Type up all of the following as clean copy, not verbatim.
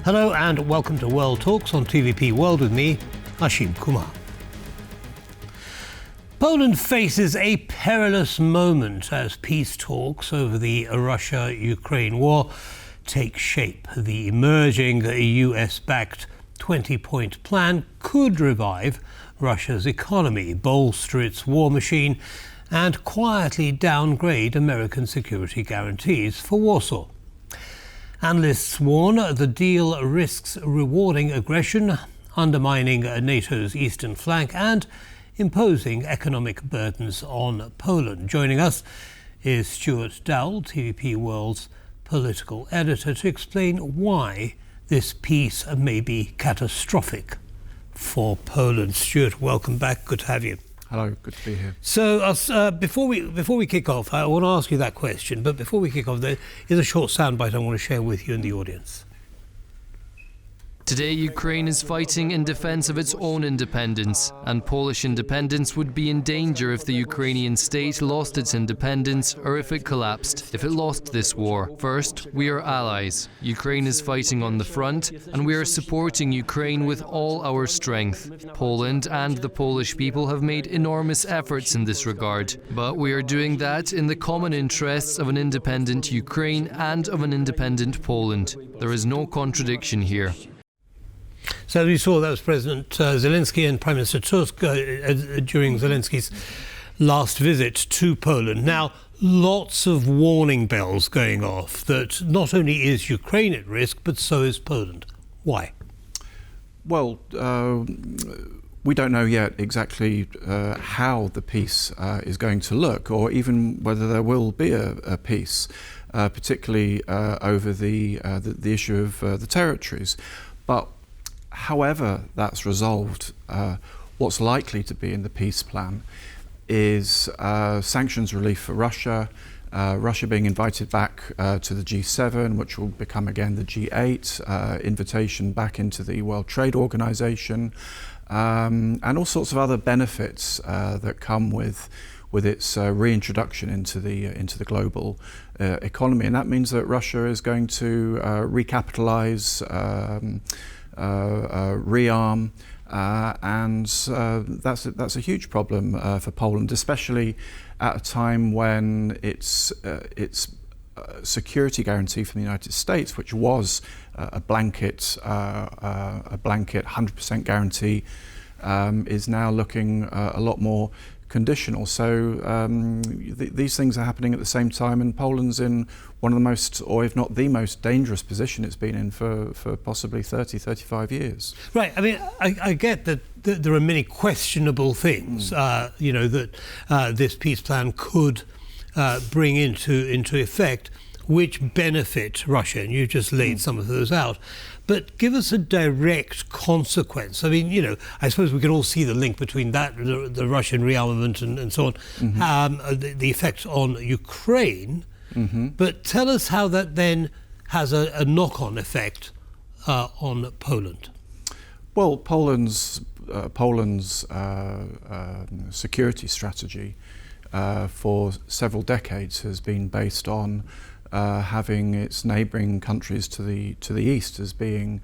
Hello and welcome to World Talks on TVP World with me, Ashim Kumar. Poland faces a perilous moment as peace talks over the Russia-Ukraine war take shape. The emerging US-backed 20-point plan could revive Russia's economy, bolster its war machine, and quietly downgrade American security guarantees for Warsaw. Analysts warn the deal risks rewarding aggression, undermining NATO's eastern flank, and imposing economic burdens on Poland. Joining us is Stuart Dowell, TVP World's political editor, to explain why this peace may be catastrophic for Poland. Stuart, welcome back. Good to have you. Hello, good to be here. So before we kick off, I want to ask you that question. But before we kick off, there is a short soundbite I want to share with you and the audience. Today, Ukraine is fighting in defense of its own independence, and Polish independence would be in danger if the Ukrainian state lost its independence or if it collapsed, if it lost this war. First, we are allies. Ukraine is fighting on the front, and we are supporting Ukraine with all our strength. Poland and the Polish people have made enormous efforts in this regard, but we are doing that in the common interests of an independent Ukraine and of an independent Poland. There is no contradiction here. So we saw that was President Zelensky and Prime Minister Tusk during Zelensky's last visit to Poland. Now, lots of warning bells going off that not only is Ukraine at risk, but so is Poland. Why? Well, we don't know yet exactly how the peace is going to look, or even whether there will be a peace, particularly over the issue of the territories. But however that's resolved, what's likely to be in the peace plan is sanctions relief for Russia, Russia being invited back to the G7, which will become again the G8, invitation back into the World Trade Organization, and all sorts of other benefits that come with its reintroduction into the global economy. And that means that Russia is going to recapitalize, rearm, and that's a huge problem for Poland, especially at a time when its security guarantee from the United States, which was a blanket 100% guarantee, is now looking a lot more conditional. So these things are happening at the same time, and Poland's in one of the most, or if not the most dangerous position it's been in for possibly 30, 35 years. Right. I mean, I get that there are many questionable things, that this peace plan could bring into effect, which benefit Russia, and you just laid some of those out. But give us a direct consequence. I mean, I suppose we can all see the link between that, the Russian rearmament and so on, the effect on Ukraine. But tell us how that then has a knock-on effect on Poland. Well, Poland's security strategy for several decades has been based on having its neighbouring countries to the east as being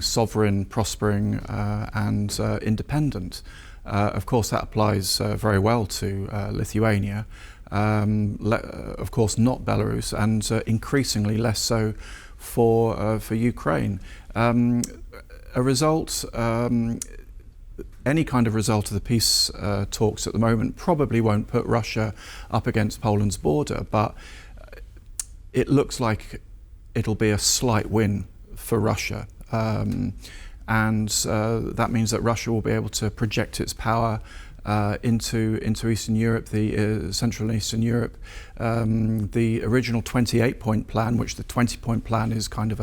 sovereign, prospering, and independent. Of course, that applies very well to Lithuania. Of course, not Belarus, and increasingly less so for Ukraine. Any kind of result of the peace talks at the moment probably won't put Russia up against Poland's border, but it looks like it'll be a slight win for Russia. And that means that Russia will be able to project its power into Eastern Europe, Central and Eastern Europe. The original 28-point plan, which the 20-point plan is kind of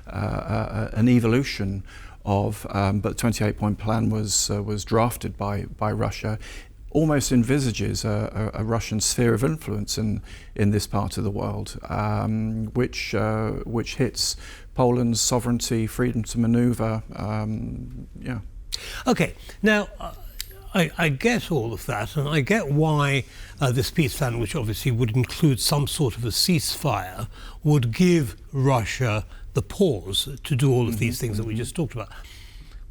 an evolution of, but the 28-point plan was drafted by Russia, almost envisages a Russian sphere of influence in this part of the world, which hits Poland's sovereignty, freedom to manoeuvre. Okay, now I get all of that, and I get why this peace plan, which obviously would include some sort of a ceasefire, would give Russia the pause to do all of these things that we just talked about.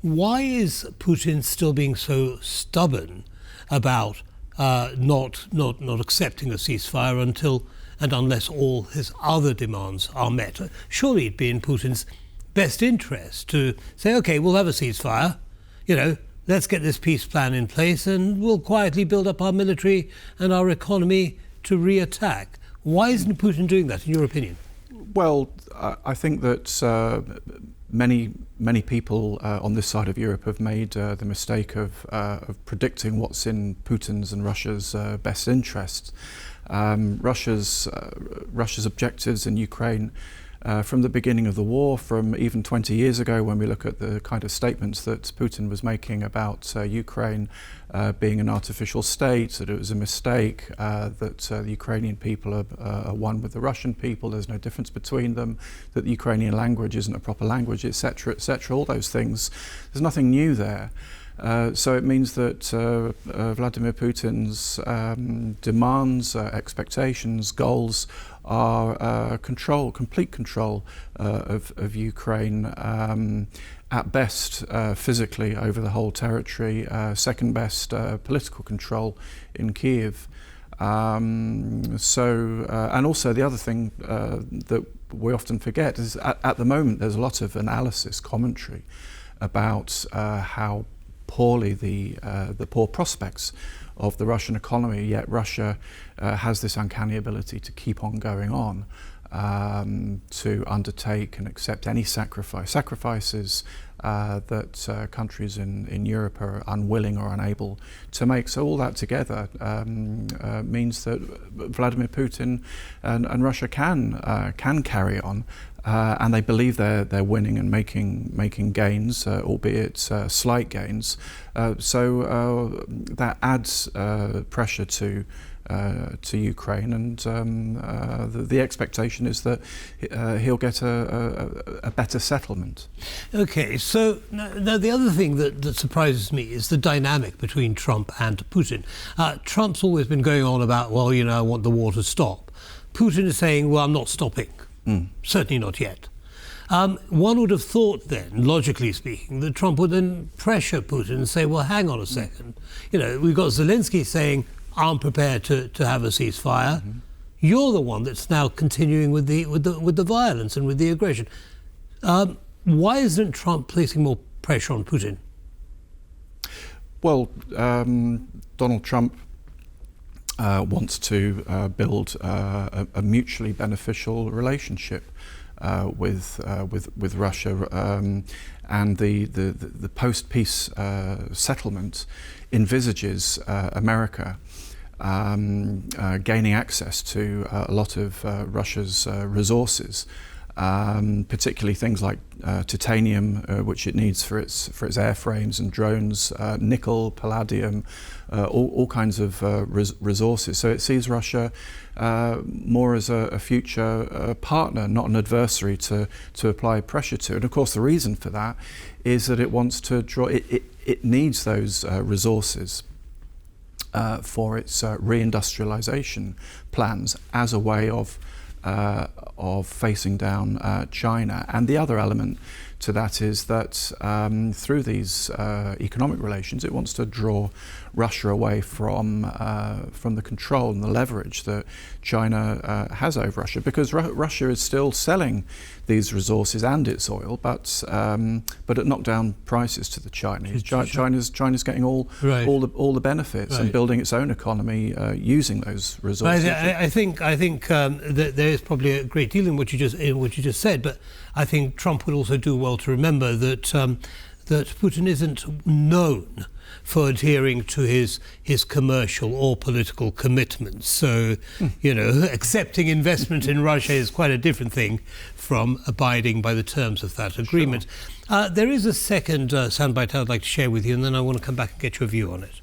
Why is Putin still being so stubborn about not accepting a ceasefire until and unless all his other demands are met? Surely it'd be in Putin's best interest to say, okay, we'll have a ceasefire, let's get this peace plan in place and we'll quietly build up our military and our economy to re-attack. Why isn't Putin doing that, in your opinion? Well, I think that many people on this side of Europe have made the mistake of predicting what's in Putin's and Russia's best interests. Russia's objectives in Ukraine from the beginning of the war, from even 20 years ago, when we look at the kind of statements that Putin was making about Ukraine being an artificial state, that it was a mistake, that the Ukrainian people are one with the Russian people, there's no difference between them, that the Ukrainian language isn't a proper language, etc., all those things. There's nothing new there. So it means that Vladimir Putin's demands, expectations, goals are complete control of Ukraine, at best physically over the whole territory, second best political control in Kiev. And also the other thing that we often forget is at the moment there's a lot of analysis, commentary about how poorly the poor prospects of the Russian economy, yet Russia has this uncanny ability to keep on going on, to undertake and accept any sacrifices that countries in Europe are unwilling or unable to make. So all that together means that Vladimir Putin and Russia can carry on. And they believe they're winning and making gains, albeit slight gains. So that adds pressure to Ukraine, and the expectation is that he'll get a better settlement. Okay, so now the other thing that surprises me is the dynamic between Trump and Putin. Trump's always been going on about, well, I want the war to stop. Putin is saying, well, I'm not stopping. Certainly not yet. One would have thought then, logically speaking, that Trump would then pressure Putin and say, well, hang on a second. We've got Zelensky saying, I'm prepared to have a ceasefire. You're the one that's now continuing with the violence and with the aggression. Why isn't Trump placing more pressure on Putin? Well, Donald Trump wants to build a mutually beneficial relationship with Russia, and the post-peace settlement envisages America gaining access to a lot of Russia's resources, particularly things like titanium, which it needs for its airframes and drones, nickel, palladium, all kinds of resources. So it sees Russia more as a future partner, not an adversary to apply pressure to. And of course, the reason for that is that it wants to draw. It needs those resources for its reindustrialization plans as a way of facing down China. And the other element to that is that through these economic relations, it wants to draw Russia away from the control and the leverage that China has over Russia, because Russia is still selling these resources and its oil, but at knockdown prices to the Chinese. China's getting all the benefits and building its own economy using those resources. I think that there is probably a great deal in what you just said, but I think Trump would also do well to remember that Putin isn't known for adhering to his commercial or political commitments. So, accepting investment in Russia is quite a different thing from abiding by the terms of that agreement. Sure. There is a second soundbite I'd like to share with you, and then I want to come back and get your view on it.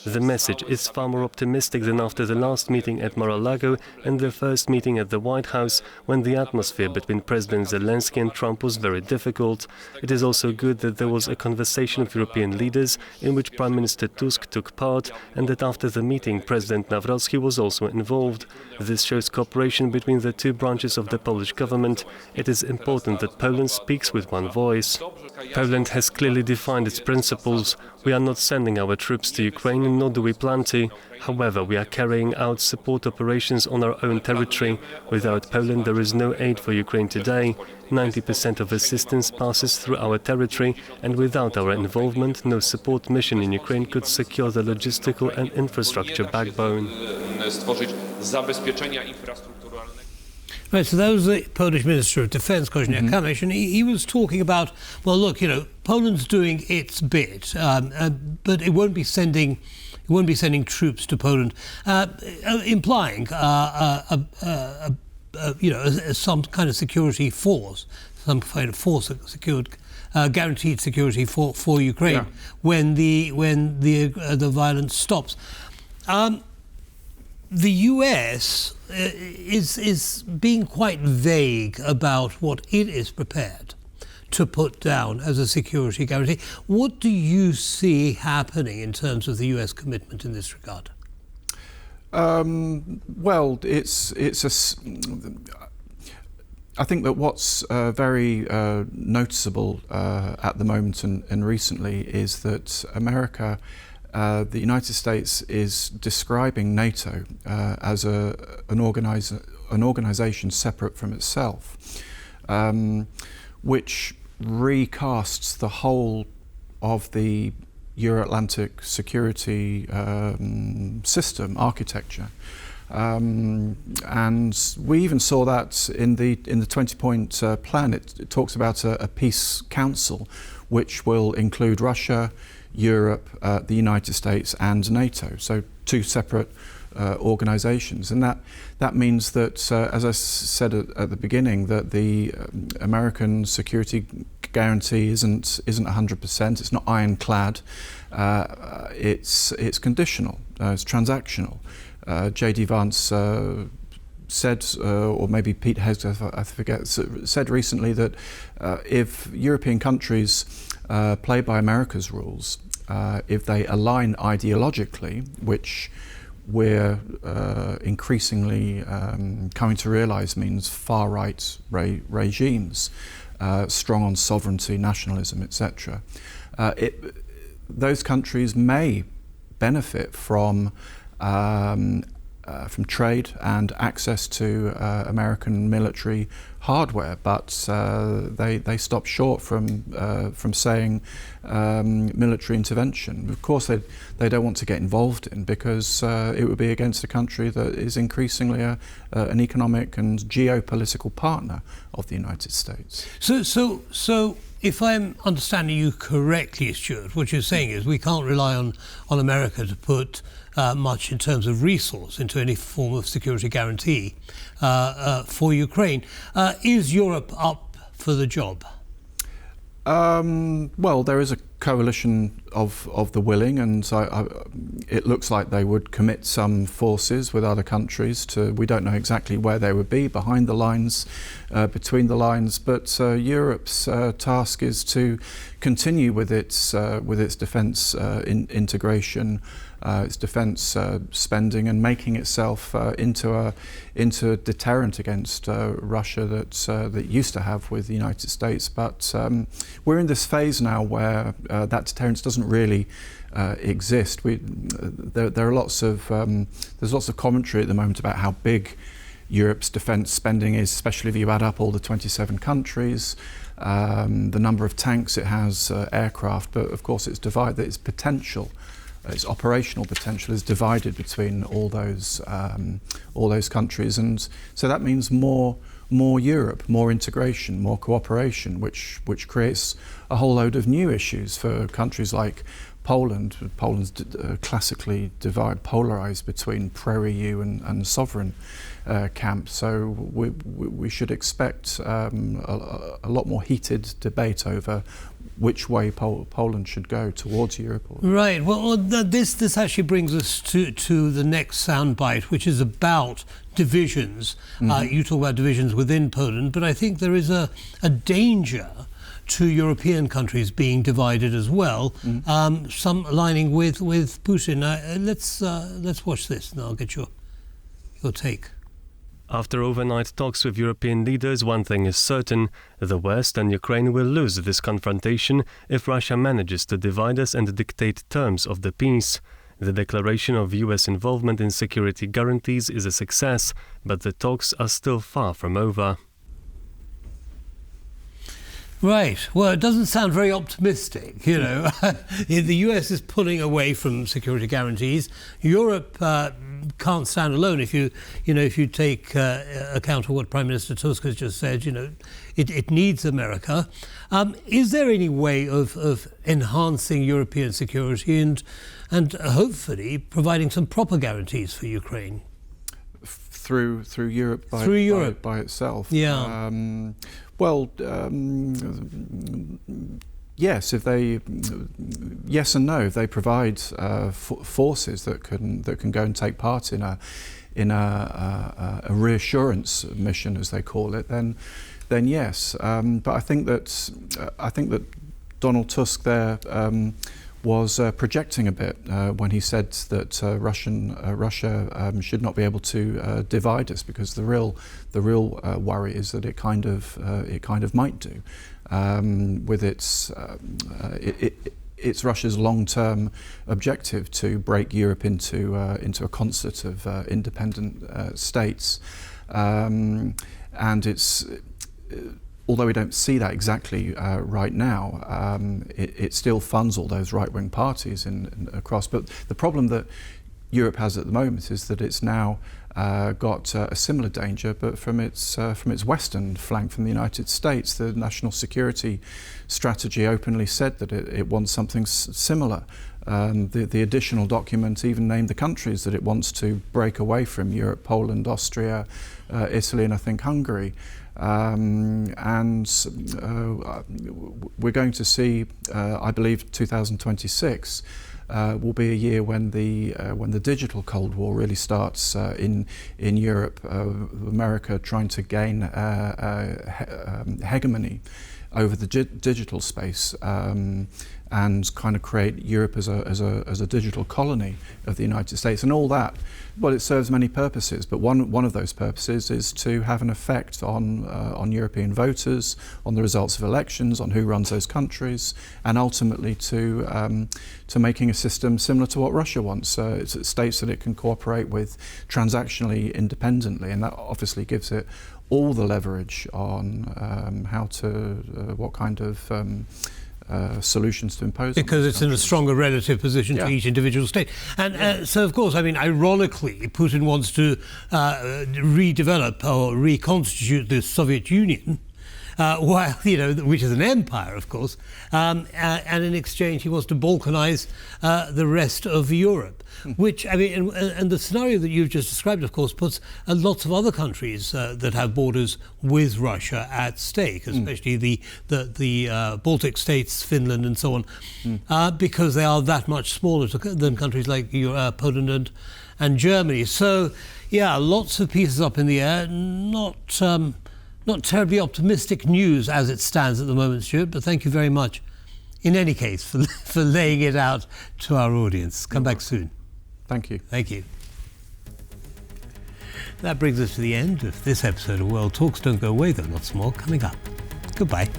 The message is far more optimistic than after the last meeting at Mar-a-Lago and the first meeting at the White House, when the atmosphere between President Zelensky and Trump was very difficult. It is also good that there was a conversation of European leaders in which Prime Minister Tusk took part, and that after the meeting President Nawrocki was also involved. This shows cooperation between the two branches of the Polish government. It is important that Poland speaks with one voice. Poland has clearly defined its principles. We are not sending our troops to Ukraine, nor do we plan to. However, we are carrying out support operations on our own territory. Without Poland, there is no aid for Ukraine today. 90% of assistance passes through our territory, and without our involvement, no support mission in Ukraine could secure the logistical and infrastructure backbone. Right, so that was the Polish Minister of Defence, Koźmiak Kamysz, and he was talking about, well, look, Poland's doing its bit, but it won't be sending troops to Poland, implying some kind of security force, some kind of force secured, guaranteed security for Ukraine when the violence stops. The US is being quite vague about what it is prepared to put down as a security guarantee. What do you see happening in terms of the US commitment in this regard? Well, I think that what's very noticeable at the moment and recently is that America, the United States, is describing NATO as an organization separate from itself, which recasts the whole of the Euro-Atlantic security system architecture. And we even saw that in the 20-point plan. It talks about a peace council which will include Russia, Europe, the United States and NATO, so two separate organizations. And that means that, as I said at the beginning, that the American security guarantee isn't 100%, it's not ironclad, it's conditional, it's transactional. J.D. Vance said, or maybe Pete Hegseth, I forget, said recently that if European countries play by America's rules, if they align ideologically, which we're increasingly coming to realise means far-right regimes, strong on sovereignty, nationalism, etc., those countries may benefit from trade and access to American military hardware, but they stop short from saying military intervention. Of course, they don't want to get involved in, because it would be against a country that is increasingly an economic and geopolitical partner of the United States. So if I'm understanding you correctly, Stuart, what you're saying is we can't rely on America to put much in terms of resource into any form of security guarantee for Ukraine. Is Europe up for the job? Well, there is a coalition of the willing, and it looks like they would commit some forces with other countries to. We don't know exactly where they would be, behind the lines, between the lines, but Europe's task is to continue with its defence integration, its defence spending, and making itself into a deterrent against Russia that used to have with the United States. But we're in this phase now where that deterrence doesn't really exist. There are lots of there's lots of commentary at the moment about how big Europe's defence spending is, especially if you add up all the 27 countries, the number of tanks it has, aircraft. But of course, its potential. Its operational potential is divided between all those countries, and so that means more Europe, more integration, more cooperation, which creates a whole load of new issues for countries like Poland's classically polarised between pro-EU and sovereign camp. So we should expect a lot more heated debate over which way Poland should go towards Europe. Right. Well, this actually brings us to the next soundbite, which is about divisions. You talk about divisions within Poland, but I think there is a danger to European countries being divided as well, some aligning with Putin. Let's watch this and I'll get your take. After overnight talks with European leaders, one thing is certain: the West and Ukraine will lose this confrontation if Russia manages to divide us and dictate terms of the peace. The declaration of US involvement in security guarantees is a success, but the talks are still far from over. Right. Well, it doesn't sound very optimistic, you know. The US is pulling away from security guarantees. Europe can't stand alone. If you take account of what Prime Minister Tusk has just said, it needs America. Is there any way of enhancing European security and hopefully providing some proper guarantees for Ukraine? Through Europe by itself. Yeah. Yes, yes and no. If they provide forces that can go and take part in a reassurance mission, as they call it, then yes. But I think that Donald Tusk there was projecting a bit when he said that Russia should not be able to divide us, because the real worry is that it kind of might do, with its Russia's long-term objective to break Europe into a concert of independent states, and it's. Although we don't see that exactly right now, it still funds all those right-wing parties across. But the problem that Europe has at the moment is that it's now got a similar danger, but from its western flank, from the United States. The national security strategy openly said that it wants something similar. The additional document even named the countries that it wants to break away from: Europe, Poland, Austria, Italy, and I think Hungary. We're going to see, I believe, 2026 will be a year when the digital Cold War really starts in Europe. America trying to gain hegemony over the digital space, and kind of create Europe as a digital colony of the United States, and all that. Well, it serves many purposes, but one of those purposes is to have an effect on European voters, on the results of elections, on who runs those countries, and ultimately to making a system similar to what Russia wants. It states that it can cooperate with transactionally independently, and that obviously gives it all the leverage on what kind of solutions to impose. Because it's in a stronger relative position to each individual state. And so, of course, I mean, ironically, Putin wants to redevelop or reconstitute the Soviet Union, while, which is an empire, of course, and in exchange he wants to balkanize the rest of Europe, which, I mean, and the scenario that you've just described, of course, puts lots of other countries that have borders with Russia at stake, especially the Baltic states, Finland, and so on, because they are that much smaller than countries like Poland and Germany. So, yeah, lots of pieces up in the air, not terribly optimistic news as it stands at the moment, Stuart, but thank you very much, in any case, for laying it out to our audience. Come back soon. Thank you. Thank you. That brings us to the end of this episode of World Talks. Don't go away, though, lots more coming up. Goodbye.